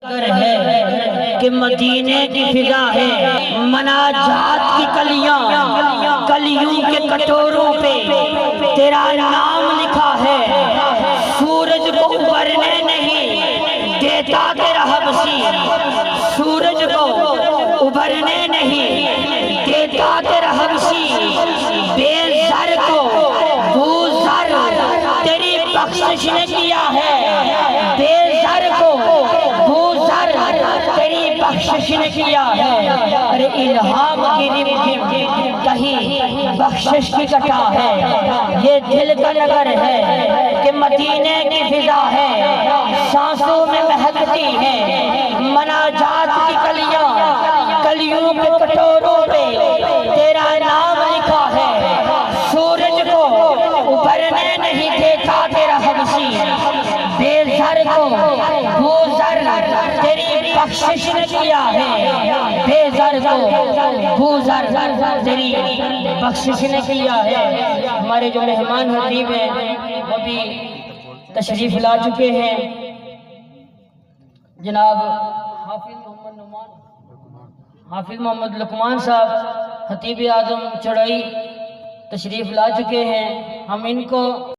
ہے کہ مدینے کی فضا ہے، مناجات کی کلیاں، کلیوں کے کٹوروں پہ تیرا نام لکھا ہے، سورج کو ابھرنے نہیں دیتا تیرا حبشی، سورج کو ابھرنے نہیں دیتا تیرا حبشی، بے زر کو بو زر تیری بخشش نے کیا ہے، بے زر کو تیری بخشش نے کیا ہے، ارے الہام کی رمجم کہیں بخشش کی کٹا ہے، یہ دل کا نگر ہے کہ مدینے کی فضا ہے، سانسوں میں مہکتی ہے، مناجات کی کلیاں، کلیوں کے کٹوروں پہ تیرا نام لکھا ہے، سورج کو ابھرنے نہیں دیتا تیرا حبشی، بے زر کو بو زر تیری بخشش نے کیا ہے، بے زر کو بو زر تیری بخشش نے کیا ہے۔ ہمارے جو مہمان حبیب ہیں وہ بھی تشریف لا چکے ہیں، جناب حافظ محمد لقمان صاحب خطیب اعظم چڑائی تشریف لا چکے ہیں، ہم ان کو